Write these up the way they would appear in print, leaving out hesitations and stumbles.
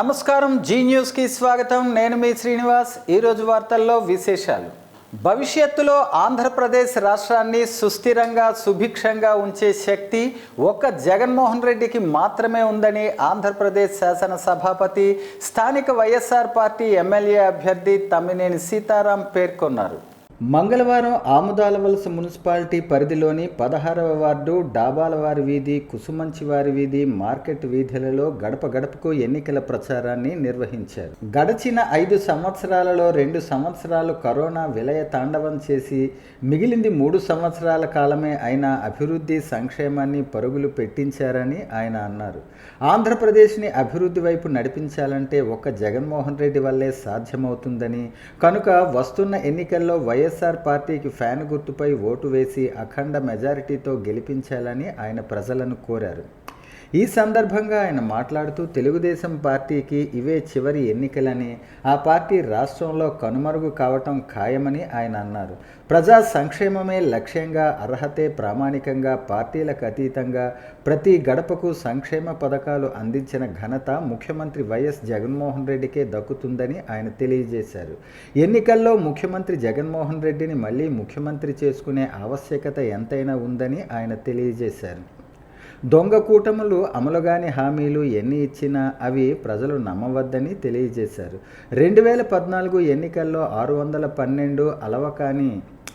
నమస్కారం, జీ న్యూస్కి స్వాగతం. నేను మీ శ్రీనివాస్. ఈరోజు వార్తల్లో విశేషాలు. భవిష్యత్తులో ఆంధ్రప్రదేశ్ రాష్ట్రాన్ని సుస్థిరంగా సుభిక్షంగా ఉంచే శక్తి ఒక్క జగన్మోహన్ రెడ్డికి మాత్రమే ఉందని ఆంధ్రప్రదేశ్ శాసన సభాపతి, స్థానిక వైఎస్ఆర్ పార్టీ ఎమ్మెల్యే అభ్యర్థి తమ్మినేని సీతారాం పేర్కొన్నారు. మంగళవారం ఆముదాలవలస మున్సిపాలిటీ పరిధిలోని 16వ వార్డు డాబాలవారి వీధి, కుసుమంచివారి వీధి, మార్కెట్ వీధులలో గడప గడపకు ఎన్నికల ప్రచారాన్ని నిర్వహించారు. గడచిన 5 సంవత్సరాలలో 2 సంవత్సరాలు కరోనా విలయ తాండవం చేసి మిగిలింది 3 సంవత్సరాల కాలమే అయినా అభివృద్ధి సంక్షేమాన్ని పరుగులు పెట్టించారని ఆయన అన్నారు. ఆంధ్రప్రదేశ్ని అభివృద్ధి వైపు నడిపించాలంటే ఒక్క జగన్మోహన్ రెడ్డి వల్లే సాధ్యమవుతుందని, కనుక వస్తున్న ఎన్నికల్లో వైఎస్ఆర్ పార్టీకి ఫ్యాన్ గుర్తుపై ఓటు వేసి అఖండ మెజారిటీతో గెలిపించాలని ఆయన ప్రజలను కోరారు. ఈ సందర్భంగా ఆయన మాట్లాడుతూ తెలుగుదేశం పార్టీకి ఇవే చివరి ఎన్నికలని, ఆ పార్టీ రాష్ట్రంలో కనుమరుగు కావటం ఖాయమని ఆయన అన్నారు. ప్రజా సంక్షేమమే లక్ష్యంగా, అర్హతే ప్రామాణికంగా, పార్టీలకు అతీతంగా ప్రతి గడపకు సంక్షేమ పథకాలు అందించిన ఘనత ముఖ్యమంత్రి వైఎస్ జగన్మోహన్ రెడ్డికే దక్కుతుందని ఆయన తెలియజేశారు. ఎన్నికల్లో ముఖ్యమంత్రి జగన్మోహన్ రెడ్డిని మళ్ళీ ముఖ్యమంత్రి చేసుకునే ఆవశ్యకత ఎంతైనా ఉందని ఆయన తెలియజేశారు. దొంగ కూటములు అమలుగాని హామీలు ఎన్ని ఇచ్చినా అవి ప్రజలు నమ్మవద్దని తెలియజేశారు. 2014 ఎన్నికల్లో 612 అలవకాని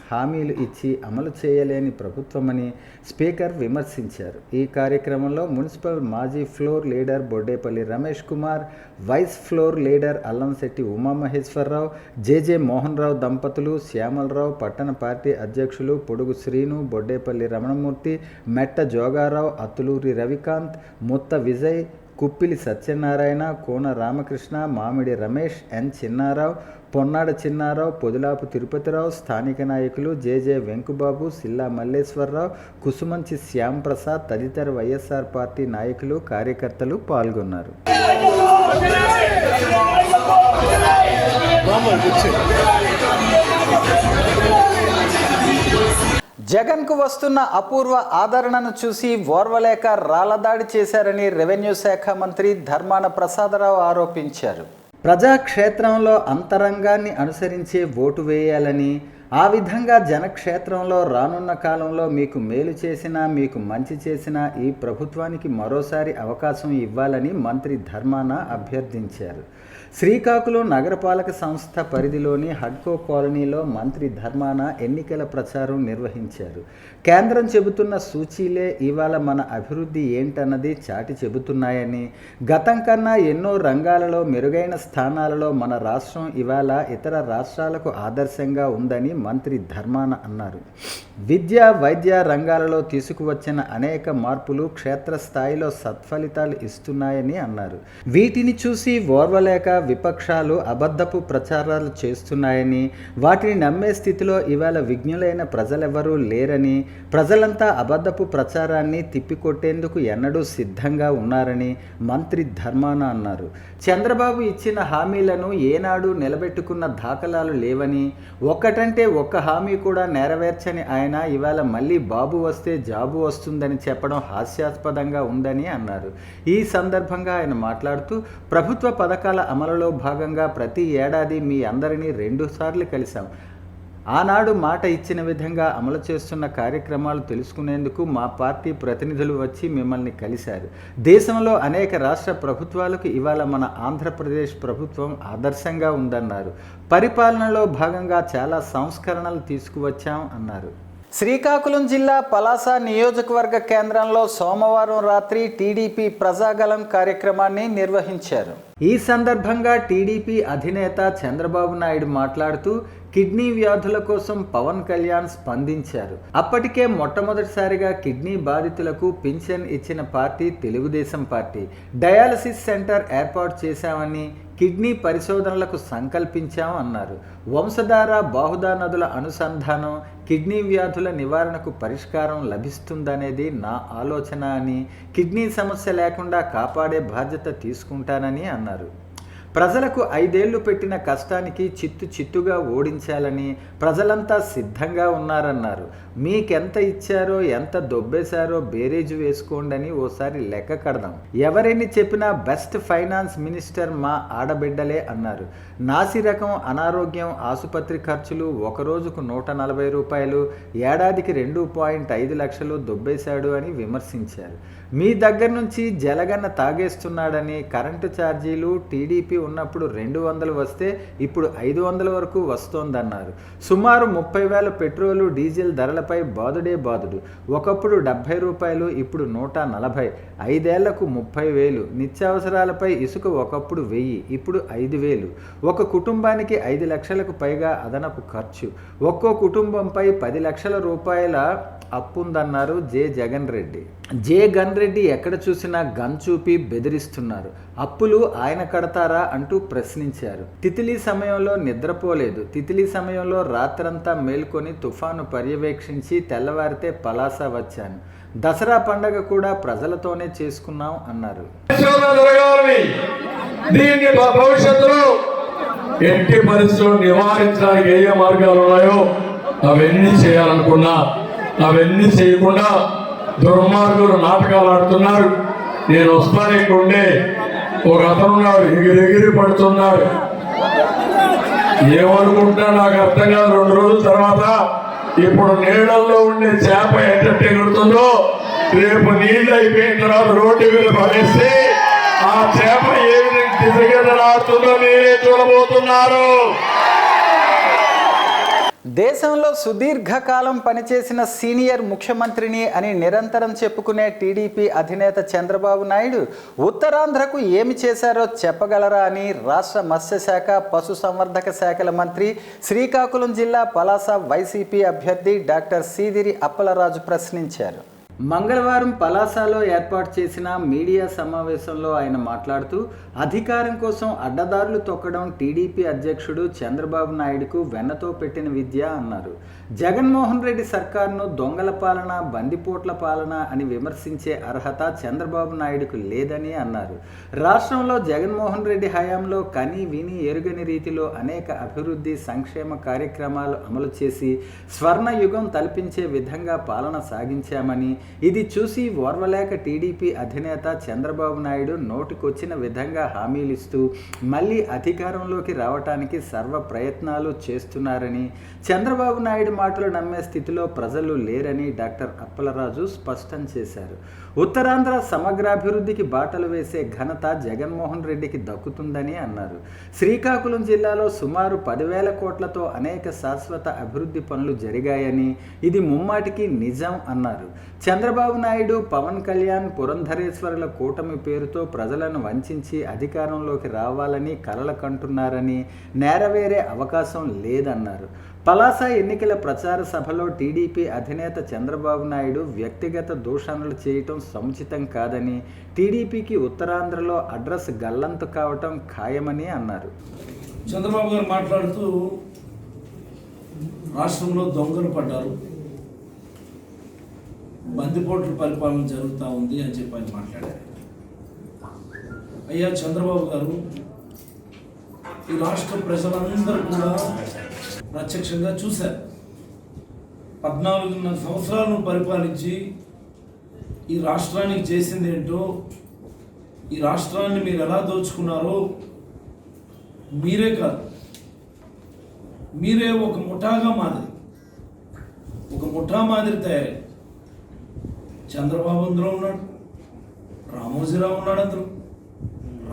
హామీలు ఇచ్చి అమలు చేయలేని ప్రభుత్వమని స్పీకర్ విమర్శించారు. ఈ కార్యక్రమంలో మున్సిపల్ మాజీ floor leader Boddepalli Ramesh Kumar, vice floor leader Allamsetti Umamaheswararao, JJ Mohan Rao దంపతులు, శ్యామలరావు, పట్టణ పార్టీ అధ్యక్షులు పొడుగు శ్రీను, బొడ్డేపల్లి రమణమూర్తి, మెట్ట జోగారావు, అత్తులూరి రవికాంత్, ముత్త విజయ్, కుప్పిలి సత్యనారాయణ, కోన రామకృష్ణ, మామిడి రమేష్, ఎన్ చిన్నారావు, పొన్నాడ చిన్నారావు, పొదులాపు తిరుపతిరావు, స్థానిక నాయకులు జేజే వెంకుబాబు, సిల్లా మల్లేశ్వరరావు, కుసుమంచి శ్యాంప్రసాద్ తదితర వైఎస్ఆర్ పార్టీ నాయకులు, కార్యకర్తలు పాల్గొన్నారు. జగన్కు వస్తున్న అపూర్వ ఆదరణను చూసి ఓర్వలేక రాళ్లదాడి చేశారని రెవెన్యూ శాఖ మంత్రి ధర్మాన ప్రసాదరావు ఆరోపించారు. ప్రజాక్షేత్రంలో అంతరంగాన్ని అనుసరించే ఓటు వేయాలని, ఆ విధంగా జనక్షేత్రంలో రానున్న కాలంలో మీకు మేలు చేసినా, మీకు మంచి చేసినా ఈ ప్రభుత్వానికి మరోసారి అవకాశం ఇవ్వాలని మంత్రి ధర్మాన అభ్యర్థించారు. శ్రీకాకుళం నగరపాలక సంస్థ పరిధిలోని హడ్కో కాలనీలో మంత్రి ధర్మాన ఎన్నికల ప్రచారం నిర్వహించారు. కేంద్రం చెబుతున్న సూచీలే ఇవాళ మన అభివృద్ధి ఏంటన్నది చాటి చెబుతున్నాయని, గతం కన్నా ఎన్నో రంగాలలో మెరుగైన స్థానాలలో మన రాష్ట్రం ఇవాళ ఇతర రాష్ట్రాలకు ఆదర్శంగా ఉందని మంత్రి ధర్మాన అన్నారు. విద్య, వైద్య రంగాలలో తీసుకువచ్చిన అనేక మార్పులు క్షేత్రస్థాయిలో సత్ఫలితాలు ఇస్తున్నాయని అన్నారు. వీటిని చూసి ఓర్వలేక విపక్షాలు అబద్ధపు ప్రచారాలు చేస్తున్నాయని, వాటిని నమ్మే స్థితిలో ఇవాళ విజ్ఞులైన ప్రజలెవరూ లేరని, ప్రజలంతా అబద్ధపు ప్రచారాన్ని తిప్పికొట్టేందుకు ఎన్నడూ సిద్ధంగా ఉన్నారని మంత్రి ధర్మాన అన్నారు. చంద్రబాబు ఇచ్చిన హామీలను ఏనాడు నిలబెట్టుకున్న దాఖలాలు లేవని, ఒక్కటంటే ఒక్క హామీ కూడా నెరవేర్చని ఆయన ఇవాళ మళ్ళీ బాబు వస్తే జాబు వస్తుందని చెప్పడం హాస్యాస్పదంగా ఉందని అన్నారు. ఈ సందర్భంగా ఆయన మాట్లాడుతూ, ప్రభుత్వ పథకాల అమలులో భాగంగా ప్రతి ఏడాది మీ అందరినీ 2 సార్లు కలిశాం. ఆనాడు మాట ఇచ్చిన విధంగా అమలు చేస్తున్న కార్యక్రమాలు తెలుసుకునేందుకు మా పార్టీ ప్రతినిధులు వచ్చి మిమ్మల్ని కలిశారు. దేశంలో అనేక రాష్ట్ర ప్రభుత్వాలకు ఇవాళ మన ఆంధ్రప్రదేశ్ ప్రభుత్వం ఆదర్శంగా ఉందన్నారు. పరిపాలనలో భాగంగా చాలా సంస్కరణలు తీసుకువచ్చాం అన్నారు. శ్రీకాకుళం జిల్లా పలాస నియోజకవర్గ కేంద్రంలో సోమవారం రాత్రి టీడీపీ ప్రజాగళం కార్యక్రమాన్ని నిర్వహించారు. ఈ సందర్భంగా టీడీపీ అధినేత చంద్రబాబు నాయుడు మాట్లాడుతూ, కిడ్నీ వ్యాధుల కోసం పవన్ కళ్యాణ్ స్పందించారు. అప్పటికే మొట్టమొదటిసారిగా కిడ్నీ బాధితులకు పింఛన్ ఇచ్చిన party Telugu Desam party. Dialysis centre ఏర్పాటు చేశామని, కిడ్నీ పరిశోధనలకు సంకల్పించాం అన్నారు. వంశధార, బాహుదా నదుల అనుసంధానం, కిడ్నీ వ్యాధుల నివారణకు పరిష్కారం లభిస్తుందనేది నా ఆలోచన అని, కిడ్నీ సమస్య లేకుండా కాపాడే బాధ్యత తీసుకుంటానని అన్నారు. ప్రజలకు 5 ఏళ్లు పెట్టిన కష్టానికి చిత్తుగా ఓడించాలని ప్రజలంతా సిద్ధంగా ఉన్నారన్నారు. మీకెంత ఇచ్చారో ఎంత దొబ్బేశారో బేరేజు వేసుకోండి ఓసారి లెక్క కడదాం. ఎవరైనా చెప్పినా బెస్ట్ ఫైనాన్స్ మినిస్టర్ మా ఆడబిడ్డలే అన్నారు. నాసిరకం అనారోగ్యం ఆసుపత్రి ఖర్చులు ఒక రోజుకు 140 రూపాయలు, ఏడాదికి 2.5 లక్షలు దొబ్బేశాడు అని విమర్శించారు. మీ దగ్గర నుంచి జలగన్న తాగేస్తున్నాడని, కరెంటు ఛార్జీలు టీడీపీ ఉన్నప్పుడు 200 వస్తే ఇప్పుడు 500 వరకు వస్తోందన్నారు. సుమారు 30,000 పెట్రోలు డీజిల్ ధరలపై బాదుడు. ఒకప్పుడు 70 రూపాయలు, ఇప్పుడు 140. 5 ఏళ్లకు 30,000. నిత్యావసరాలపై ఇసుక ఒకప్పుడు 1000, ఇప్పుడు 5,000. ఒక కుటుంబానికి 5 లక్షలకు పైగా అదనపు ఖర్చు. ఒక్కో కుటుంబంపై 10 లక్షల రూపాయల అప్పుందన్నారు జగన్ రెడ్డి ఎక్కడ చూసినా గన్ చూపి బెదిరిస్తున్నారు. అప్పులు ఆయన కడతారా అంటూ ప్రశ్నించారు. తితిలి సమయంలో నిద్రపోలేదు. తితిలి సమయంలో రాత్రంతా మేల్కొని తుఫాను పర్యవేక్షించి తెల్లవారితే పలాస వచ్చాను. దసరా పండగ కూడా ప్రజలతోనే చేసుకున్నాం అన్నారు. ఎట్టి పరిస్థితుల్లో నివారించడానికి ఏ మార్గాలు ఉన్నాయో అవన్నీ చేయాలనుకున్నా అవన్నీ చేయకుండా దుర్మార్గులు నాటకాలు ఆడుతున్నారు. నేను వస్తాను, ఇక్కడ ఉండే ఒక అతనున్నాడు, ఎగిరి పడుతున్నాడు. ఏమనుకుంటున్నా నాకు అర్థం కాదు. 2 రోజుల తర్వాత ఇప్పుడు నీళ్లలో ఉండే చేప ఎట్ట ఎగురుతుందో రేపు నీళ్ళు అయిపోయిన తర్వాత రోడ్డు మీద పడేస్తే ఆ చేప ఏ విధంగా దిశగెదలాడుతుందో మీరే చూడబోతున్నారు. దేశంలో సుదీర్ఘకాలం పనిచేసిన సీనియర్ ముఖ్యమంత్రిని అని నిరంతరం చెప్పుకునే టీడీపీ అధినేత చంద్రబాబు నాయుడు ఉత్తరాంధ్రకు ఏమి చేశారో చెప్పగలరా అని రాష్ట్ర మత్స్యశాఖ పశుసంవర్ధక శాఖల మంత్రి, శ్రీకాకుళం జిల్లా పలాస వైసీపీ అభ్యర్థి డాక్టర్ సీదిరి అప్పలరాజు ప్రశ్నించారు. మంగళవారం పలాసలో ఏర్పాటు చేసిన మీడియా సమావేశంలో ఆయన మాట్లాడుతూ అధికారం కోసం అడ్డదారులు తొక్కడం టీడీపీ అధ్యక్షుడు చంద్రబాబు నాయుడుకు వెన్నతో పెట్టిన విద్య అన్నారు. జగన్మోహన్ రెడ్డి సర్కారును దొంగల పాలన, బందిపోట్ల పాలన అని విమర్శించే అర్హత చంద్రబాబు నాయుడుకు లేదని అన్నారు. రాష్ట్రంలో జగన్మోహన్ రెడ్డి హయాంలో కని విని ఎరుగని రీతిలో అనేక అభివృద్ధి సంక్షేమ కార్యక్రమాలు అమలు చేసి స్వర్ణ యుగం తలపించే విధంగా పాలన సాగించామని, ఇది చూసి ఓర్వలేక టీడీపీ అధినేత చంద్రబాబు నాయుడు నోటికొచ్చిన విధంగా హామీలిస్తూ మళ్ళీ అధికారంలోకి రావటానికి సర్వ ప్రయత్నాలు చేస్తున్నారని, చంద్రబాబు నాయుడు మాటలు నమ్మే స్థితిలో ప్రజలు లేరని డాక్టర్ అప్పలరాజు స్పష్టం చేశారు. ఉత్తరాంధ్ర సమగ్రాభివృద్ధికి బాటలు వేసే ఘనత జగన్మోహన్ రెడ్డికి దక్కుతుందని అన్నారు. శ్రీకాకుళం జిల్లాలో సుమారు 10,000 కోట్లతో అనేక శాశ్వత అభివృద్ధి పనులు జరిగాయని, ఇది ముమ్మాటికి నిజం అన్నారు. చంద్రబాబు నాయుడు, పవన్ కళ్యాణ్ పురంధరేశ్వరుల కూటమి పేరుతో ప్రజలను వంచించి అధికారంలోకి రావాలని కలలు కంటున్నారని, నెరవేరే అవకాశం లేదన్నారు. పలాస ఎన్నికల ప్రచార సభలో టీడీపీ అధినేత చంద్రబాబు నాయుడు వ్యక్తిగత దూషణలు చేయటం సముచితం కాదని, టీడీపీకి ఉత్తరాంధ్రలో అడ్రస్ గల్లంతు కావటం ఖాయమని అన్నారు. చంద్రబాబు గారు మాట్లాడుతూ రాష్ట్రంలో దొంగలు పడ్డారు, బందిపోట్ల పరిపాలన జరుగుతూ ఉంది అని చెప్పి ఆయన మాట్లాడారు. అయ్యా చంద్రబాబు గారు, ఈ రాష్ట్ర ప్రజలందరూ కూడా ప్రత్యక్షంగా చూశారు. 14.5 సంవత్సరాలను పరిపాలించి ఈ రాష్ట్రానికి చేసింది ఏంటో, ఈ రాష్ట్రాన్ని మీరు ఎలా దోచుకున్నారో మీరే కాదు, మీరే ఒక ముఠా మాదిరి తయారై. చంద్రబాబు అందులో ఉన్నాడు, రామోజీరావు ఉన్నాడు అందరూ,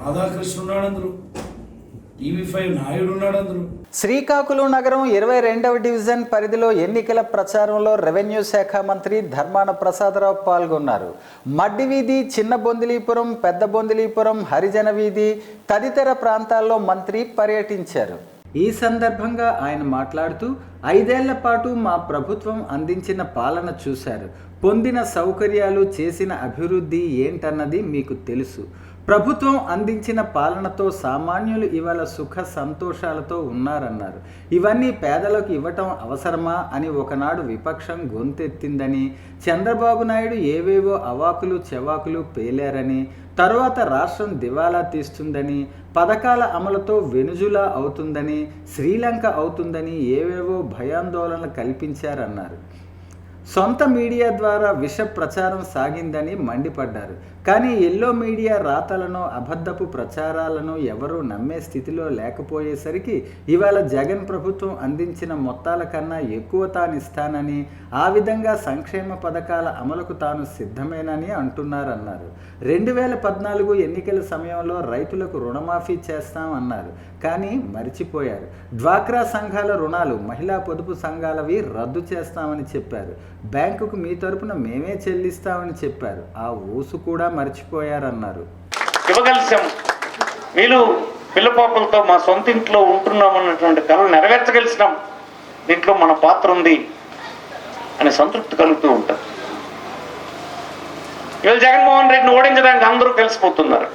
రాధాకృష్ణ ఉన్నాడు అందరూ, TV5 నాయుడు ఉన్నాడు అందరూ. శ్రీకాకుళం నగరం 22వ డివిజన్ పరిధిలో ఎన్నికల ప్రచారంలో రెవెన్యూ శాఖ మంత్రి ధర్మాన ప్రసాదరావు పాల్గొన్నారు. మడ్డి వీధి, చిన్న బొందిలీపురం, పెద్ద బొందిలీపురం, హరిజన వీధి తదితర ప్రాంతాల్లో మంత్రి పర్యటించారు. ఈ సందర్భంగా ఆయన మాట్లాడుతూ 5 ఏళ్ల పాటు మా ప్రభుత్వం అందించిన పాలన చూశారు. పొందిన సౌకర్యాలు, చేసిన అభివృద్ధి ఏంటన్నది మీకు తెలుసు. ప్రభుత్వం అందించిన పాలనతో సామాన్యులు ఇవాళ సుఖ సంతోషాలతో ఉన్నారన్నారు. ఇవన్నీ పేదలకు ఇవ్వటం అవసరమా అని ఒకనాడు విపక్షం గొంతెత్తిందని, చంద్రబాబు నాయుడు ఏవేవో అవాకులు చెవాకులు పేలారని, తరువాత రాష్ట్రం దివాలా తీస్తుందని, పథకాల అమలుతో వెనుజులా అవుతుందని, శ్రీలంక అవుతుందని ఏవేవో భయాందోళనలు కల్పించారన్నారు. సొంత మీడియా ద్వారా విష ప్రచారం సాగిందని మండిపడ్డారు. కానీ ఎల్లో మీడియా రాతలను, అబద్ధపు ప్రచారాలను ఎవరూ నమ్మే స్థితిలో లేకపోయేసరికి ఇవాళ జగన్ ప్రభుత్వం అందించిన మొత్తాల కన్నా ఎక్కువ తాను ఇస్తానని, ఆ విధంగా సంక్షేమ పథకాల అమలుకు తాను సిద్ధమేనని అంటున్నారన్నారు. 2014 ఎన్నికల సమయంలో రైతులకు రుణమాఫీ చేస్తామన్నారు, కానీ మరిచిపోయారు. డ్వాక్రా సంఘాల రుణాలు, మహిళా పొదుపు సంఘాలవి రద్దు చేస్తామని చెప్పారు. బ్యాంకుకు మీ తరపున మేమే చెల్లిస్తామని చెప్పారు. ఆ ఊసు కూడా మర్చిపోయారన్నారు. ఇవ్వగలిసాం, వీళ్ళు పిల్లపాపలతో మా సొంత ఇంట్లో ఉంటున్నామన్నటువంటి కళలు నెరవేర్చగలిసినాం, దీంట్లో మన పాత్ర ఉంది అనే సంతృప్తి కలుగుతూ ఉంటుంది. ఇవాళ జగన్మోహన్ రెడ్డిని ఓడించడానికి అందరూ కలిసిపోతున్నారు.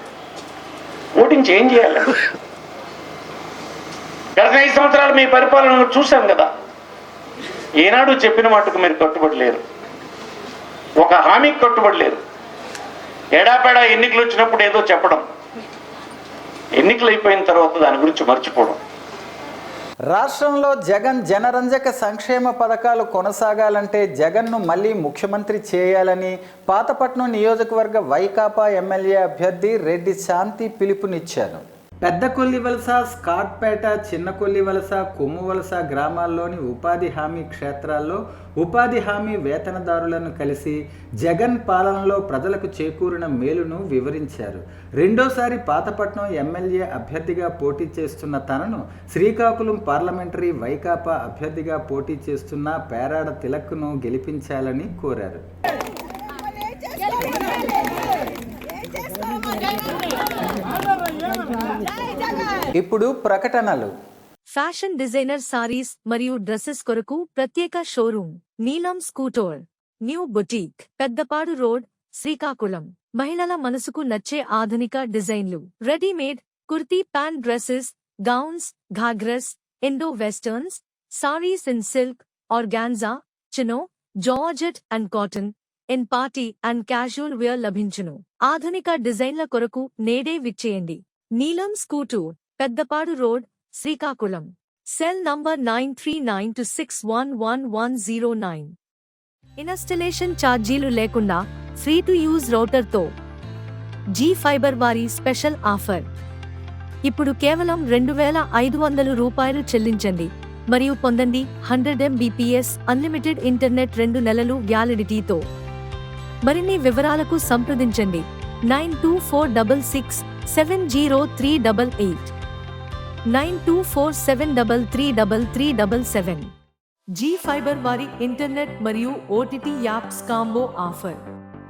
ఓటించి ఏం చేయాలి? గత 5 సంవత్సరాలు మీ పరిపాలన చూశాం కదా. ఏనాడు చెప్పిన మాటకు మీరు కట్టుబడలేరు, ఒక హామీకి కట్టుబడలేరు. ఎడాపెడా ఎన్నికలు వచ్చినప్పుడు ఏదో చెప్పడం, ఎన్నికలు అయిపోయిన తర్వాత దాని గురించి మర్చిపోవడం. రాష్ట్రంలో జగన్ జనరంజక సంక్షేమ పథకాలు కొనసాగాలంటే జగన్ను మళ్ళీ ముఖ్యమంత్రి చేయాలని పాతపట్నం నియోజకవర్గ వైకాపా ఎమ్మెల్యే అభ్యర్థి రెడ్డి శాంతి పిలుపునిచ్చారు. పెద్ద కొల్లివలస, స్కాట్పేట, చిన్న కొల్లివలస, కొమ్మువలస గ్రామాల్లోని ఉపాధి హామీ క్షేత్రాల్లో ఉపాధి హామీ వేతనదారులను కలిసి జగన్ పాలనలో ప్రజలకు చేకూరిన మేలును వివరించారు. రెండోసారి పాతపట్నం ఎమ్మెల్యే అభ్యర్థిగా పోటీ చేస్తున్న తనను శ్రీకాకుళం పార్లమెంటరీ వైకాపా అభ్యర్థిగా పోటీ చేస్తున్న పేరాడ తిలక్ను గెలిపించాలని కోరారు. ఇప్పుడు ప్రకటనలు. ఫ్యాషన్ డిజైనర్ సారీస్ మరియు డ్రెస్సెస్ కొరకు ప్రత్యేక showroom Neelam scooter, new boutique, Peddapadu road, Srikakulam. మహిళల మనసుకు నచ్చే ఆధునిక డిజైన్లు, readymade kurti, pant, dresses, gowns, ghagras, Indo westerns, sarees in silk, organza, chino, georgette and cotton, in party and casual wear లభించును. ఆధునిక డిజైన్ల కొరకు నేడే విచ్చేయండి. Neelam scooter, Peddapadu road, Srikakulam. Cell number 9392611109. Installation ఛార్జీలు లేకుండా ఫ్రీ టు యూజ్ రౌటర్తో జీ ఫైబర్ వారి స్పెషల్ ఆఫర్. ఇప్పుడు కేవలం 2500 రూపాయలు చెల్లించండి మరియు పొందండి 100 Mbps అన్లిమిటెడ్ ఇంటర్నెట్ 2 నెలలు వ్యాలిడిటీతో. మరిన్ని వివరాలకు సంప్రదించండి 9246670388 9247333377. జీ ఫైబర్ వారి ఇంటర్నెట్ మరియు OTT apps combo offer.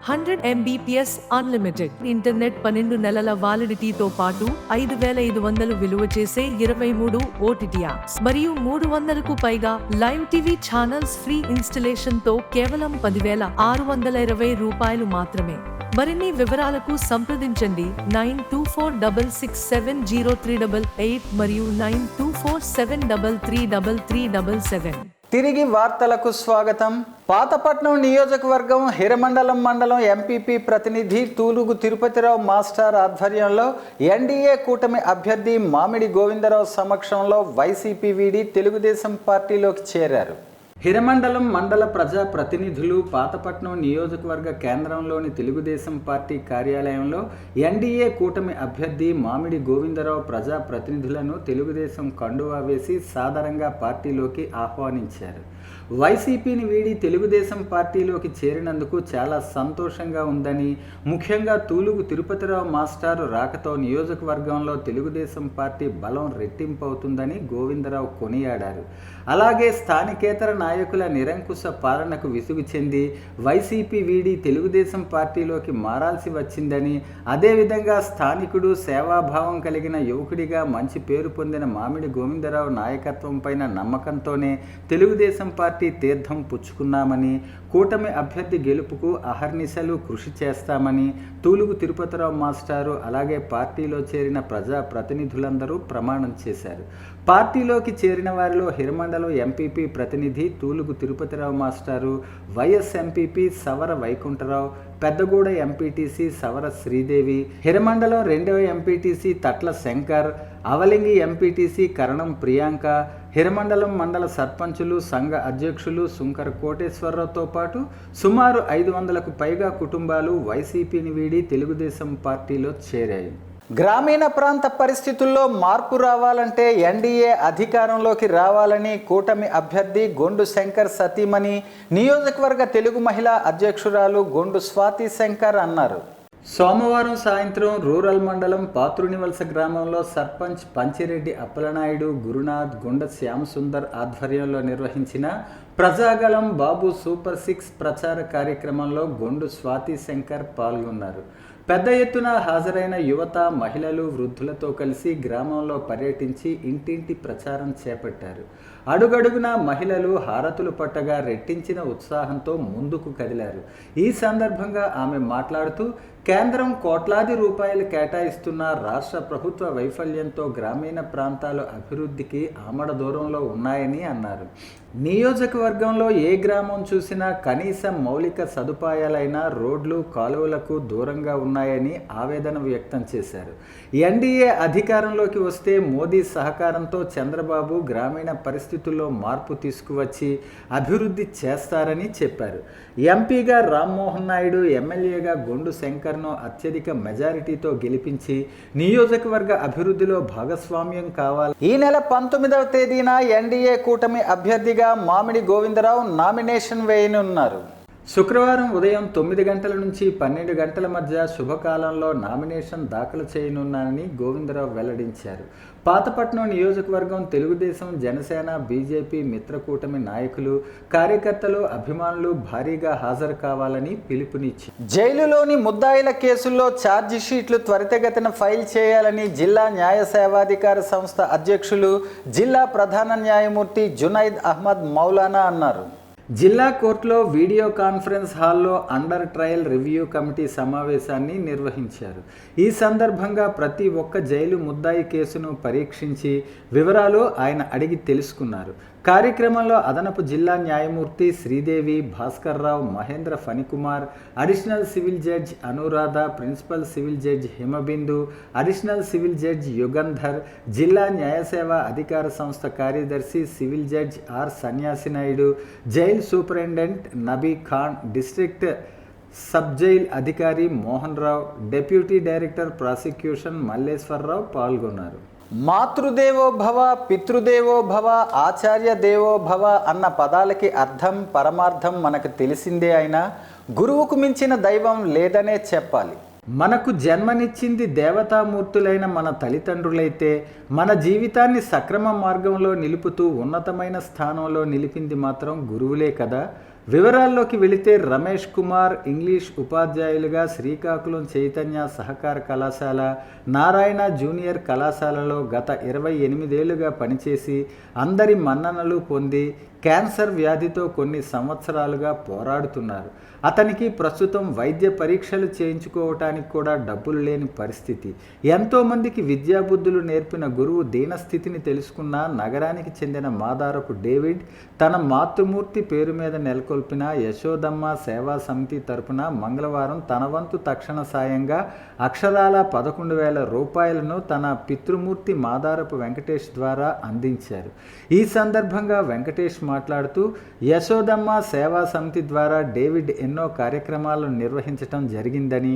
100 Mbps unlimited internet 12 నెలల వాలిడిటీతో పాటు 5500 విలువ చేసే 23 ఓటీటీ యాప్స్ మరియు 300కు పైగా live TV channels free installation తో కేవలం 10,620 రూపాయలు మాత్రమే. మరిన్ని వివరాలకు సంప్రదించండి 9246670388 మరియు 9247333377. తిరిగి వార్తలకు స్వాగతం. పాతపట్నం నియోజకవర్గం హిరమండలం మండలం ఎంపీపీ ప్రతినిధి తూలుగు తిరుపతిరావు మాస్టర్ ఆధ్వర్యంలో ఎన్డీఏ కూటమి అభ్యర్థి మామిడి గోవిందరావు సమక్షంలో వైసీపీ వీడి తెలుగుదేశం పార్టీలోకి చేరారు. హిరమండలం మండల ప్రజా ప్రతినిధులు పాతపట్నం నియోజకవర్గ కేంద్రంలోని తెలుగుదేశం పార్టీ కార్యాలయంలో ఎన్డీఏ కూటమి అభ్యర్థి మామిడి గోవిందరావు ప్రజా ప్రతినిధులను తెలుగుదేశం కండువా వేసి సాదరంగా పార్టీలోకి ఆహ్వానించారు. వైసీపీని వీడి తెలుగుదేశం పార్టీలోకి చేరినందుకు చాలా సంతోషంగా ఉందని, ముఖ్యంగా తూలుగు తిరుపతిరావు మాస్టారు రాకతో నియోజకవర్గంలో తెలుగుదేశం పార్టీ బలం రెట్టింపవుతుందని గోవిందరావు కొనియాడారు. అలాగే స్థానికేతర నాయకుల నిరంకుశ పాలనకు విసుగు చెంది వైసీపీ వీడి తెలుగుదేశం పార్టీలోకి మారాల్సి వచ్చిందని, అదేవిధంగా స్థానికుడు, సేవాభావం కలిగిన యువకుడిగా మంచి పేరు పొందిన మామిడి గోవిందరావు నాయకత్వం పైన నమ్మకంతోనే తెలుగుదేశం పార్టీ తీర్థం పుచ్చుకున్నామని, కూటమి అభ్యర్థి గెలుపుకు అహర్నిశలు కృషి చేస్తామని తూలుగు తిరుపతిరావు మాస్టారు, అలాగే పార్టీలో చేరిన ప్రజా ప్రతినిధులందరూ ప్రమాణం చేశారు. పార్టీలోకి చేరిన వారిలో హిరమండలం ఎంపీపీ ప్రతినిధి తూలుగు తిరుపతిరావు మాస్టారు, vice MPP Savara Vaikuntarao, Peddaguda MPTC Savara Sridevi, Hiramandalam 2వ ఎంపీటీసీ తట్ల శంకర్, అవలింగి ఎంపీటీసీ కరణం ప్రియాంక, హిరమండలం మండల సర్పంచులు, సంఘ అధ్యక్షులు సుంకర కోటేశ్వరరావుతో పాటు సుమారు 500కు పైగా కుటుంబాలు వైసీపీని వీడి తెలుగుదేశం పార్టీలో చేరాయి. గ్రామీణ ప్రాంత పరిస్థితుల్లో మార్పు రావాలంటే ఎన్డీఏ అధికారంలోకి రావాలని కూటమి అభ్యర్థి గొండు శంకర్ సతీమణి, నియోజకవర్గ తెలుగు మహిళా అధ్యక్షురాలు గొండు స్వాతి శంకర్ అన్నారు. సోమవారం సాయంత్రం రూరల్ మండలం పాత్రునివలస గ్రామంలో సర్పంచ్ పంచిరెడ్డి అప్పలనాయుడు, గురునాథ్, గుండ శ్యామసుందర్ ఆధ్వర్యంలో నిర్వహించిన ప్రజాగళం బాబు సూపర్ 6 ప్రచార కార్యక్రమంలో గొండు స్వాతి శంకర్ పాల్గొన్నారు. పెద్ద ఎత్తున హాజరైన యువత, మహిళలు, వృద్ధులతో కలిసి గ్రామంలో పర్యటించి ఇంటింటి ప్రచారం చేపట్టారు. అడుగడుగునా మహిళలు హారతులు పట్టగా రెట్టించిన ఉత్సాహంతో ముందుకు కదిలారు. ఈ సందర్భంగా ఆమె మాట్లాడుతూ, కేంద్రం కోట్లాది రూపాయలు కేటాయిస్తున్న రాష్ట్ర ప్రభుత్వ వైఫల్యంతో గ్రామీణ ప్రాంతాలు అభివృద్ధికి ఆమడ దూరంలో ఉన్నాయని అన్నారు. నియోజకవర్గంలో ఏ గ్రామం చూసినా కనీసం మౌలిక సదుపాయాలైన రోడ్లు, కాలువలకు దూరంగా ఉన్నాయని ఆవేదన వ్యక్తం చేశారు. ఎన్డీఏ అధికారంలోకి వస్తే మోదీ సహకారంతో చంద్రబాబు గ్రామీణ పరిస్థితుల్లో మార్పు తీసుకువచ్చి అభివృద్ధి చేస్తారని చెప్పారు. ఎంపీగా రామ్మోహన్ నాయుడు, ఎమ్మెల్యేగా గొండు శంకర్ను అత్యధిక మెజారిటీతో గెలిపించి నియోజకవర్గ అభివృద్ధిలో భాగస్వామ్యం కావాలి. ఈ నెల 19వ తేదీన ఎన్డీఏ కూటమి అభ్యర్థిగా మామిడి గోవిందరావు నామినేషన్ వేయనున్నారు. శుక్రవారం ఉదయం 9 గంటల నుంచి 12 గంటల మధ్య శుభకాలంలో నామినేషన్ దాఖలు చేయనున్నానని గోవిందరావు వెల్లడించారు. పాతపట్నం నియోజకవర్గం తెలుగుదేశం, జనసేన, బీజేపీ మిత్రకూటమి నాయకులు, కార్యకర్తలు, అభిమానులు భారీగా హాజరు కావాలని పిలుపునిచ్చారు. జైలులోని ముద్దాయిల కేసుల్లో ఛార్జీ షీట్లు త్వరితగతిన ఫైల్ చేయాలని జిల్లా న్యాయ సేవాధికార సంస్థ అధ్యక్షులు, జిల్లా ప్రధాన న్యాయమూర్తి జునైద్ అహ్మద్ మౌలానా అన్నారు. జిల్లా కోర్టులో వీడియో కాన్ఫరెన్స్ హాల్లో అండర్ ట్రయల్ రివ్యూ కమిటీ సమావేశాన్ని నిర్వహించారు. ఈ సందర్భంగా ప్రతి ఒక్క జైలు ముద్దాయి కేసును పరీక్షించి వివరాలు ఆయన అడిగి తెలుసుకున్నారు. కార్యక్రమంలో అదనపు జిల్లా న్యాయమూర్తి Sridevi, Bhaskar Rao, Mahendra Phanikumar, additional civil judge Anuradha, principal civil judge Himabindu, additional civil judge Yugandhar, జిల్లా న్యాయసేవ అధికార సంస్థ కార్యదర్శి civil judge R Sanyasi Naidu, jail superintendent Nabi Khan, district sub jail అధికారి Mohan Rao, deputy director prosecution Malleswararao పాల్గొన్నారు. మాతృదేవో భవ, పితృదేవో భవ, ఆచార్య దేవో భవ అన్న పదాలకి అర్థం, పరమార్థం మనకు తెలిసిందే అయినా గురువుకు మించిన దైవం లేదనే చెప్పాలి. మనకు జన్మనిచ్చింది దేవతామూర్తులైన మన తల్లిదండ్రులైతే మన జీవితాన్ని సక్రమ మార్గంలో నిలుపుతూ ఉన్నతమైన స్థానంలో నిలిపింది మాత్రం గురువులే కదా. వివరాల్లోకి వెళితే రమేష్ కుమార్ ఇంగ్లీష్ ఉపాధ్యాయులుగా శ్రీకాకుళం చైతన్య సహకార కళాశాల, నారాయణ జూనియర్ కళాశాలలో గత 28 ఏళ్లుగా పనిచేసి అందరి మన్ననలు పొంది క్యాన్సర్ వ్యాధితో కొన్ని సంవత్సరాలుగా పోరాడుతున్నారు. అతనికి ప్రస్తుతం వైద్య పరీక్షలు చేయించుకోవటానికి కూడా డబ్బులు లేని పరిస్థితి. ఎంతోమందికి విద్యాబుద్ధులు నేర్పిన గురువు దీనస్థితిని తెలుసుకున్న నగరానికి చెందిన మాదారపు డేవిడ్ తన మాతృమూర్తి పేరు మీద నెలకొల్పిన యశోదమ్మ సేవా సమితి తరపున మంగళవారం తన వంతు తక్షణ సాయంగా అక్షరాల 11,000 రూపాయలను తన పితృమూర్తి మాదారపు వెంకటేష్ ద్వారా అందించారు. ఈ సందర్భంగా వెంకటేష్ మాట్లాడుతూ, యశోదమ్మ సేవా సమితి ద్వారా డేవిడ్ ఎన్నో కార్యక్రమాలను నిర్వహించటం జరిగిందని,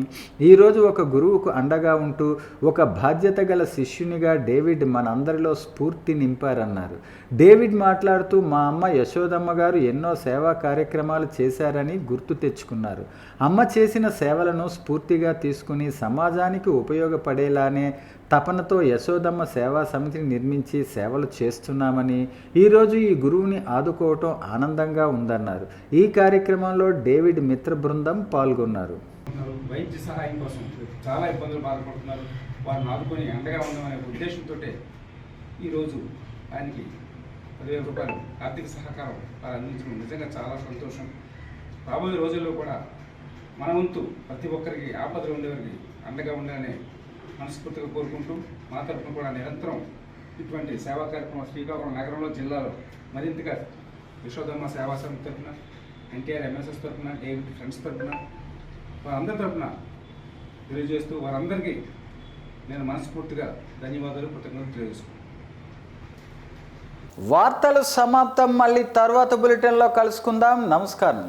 ఈరోజు ఒక గురువుకు అండగా ఉంటూ ఒక బాధ్యత గల శిష్యునిగా డేవిడ్ మనందరిలో స్ఫూర్తి నింపారన్నారు. డేవిడ్ మాట్లాడుతూ, మా అమ్మ యశోదమ్మ గారు ఎన్నో సేవా కార్యక్రమాలు చేశారని గుర్తు తెచ్చుకున్నారు. అమ్మ చేసిన సేవలను స్ఫూర్తిగా తీసుకుని సమాజానికి ఉపయోగపడేలానే తపనతో యశోదమ్మ సేవా సమితిని నిర్మించి సేవలు చేస్తున్నామని, ఈరోజు ఈ గురువుని ఆదుకోవటం ఆనందంగా ఉందన్నారు. ఈ కార్యక్రమంలో డేవిడ్ మిత్ర బృందం పాల్గొన్నారు. వైద్య సహాయం కోసం చాలా ఇబ్బందులు బాధపడుతున్నారు. వారిని ఆదుకొని అండగా ఉండమనే ఉద్దేశంతో ఈరోజు ఆయనకి 10,000 రూపాయలు ఆర్థిక సహకారం వారు అందించడం నిజంగా చాలా సంతోషం. రాబోయే రోజుల్లో కూడా మన వంతు ప్రతి ఒక్కరికి ఆపదలు ఉండేవారికి అండగా ఉండాలని మనస్ఫూర్తిగా కోరుకుంటూ, మా తరఫున కూడా నిరంతరం ఇటువంటి సేవా కార్యక్రమం శ్రీకాకుళం నగరంలో, జిల్లాలో మరింతగా యశోదమ్మ సేవా సమితి తరఫున, ఎన్టీఆర్ ఎంఎస్ఎస్ తరఫున, డేవిడ్ ఫ్రెండ్స్ తరఫున, వారందరి తరఫున తెలియజేస్తూ వారందరికీ నేను మనస్ఫూర్తిగా ధన్యవాదాలు, కృతజ్ఞతలు తెలియజేస్తున్నాను. వార్తలు సమాప్తం. మళ్ళీ తర్వాత బులెటిన్లో కలుసుకుందాం. నమస్కారం.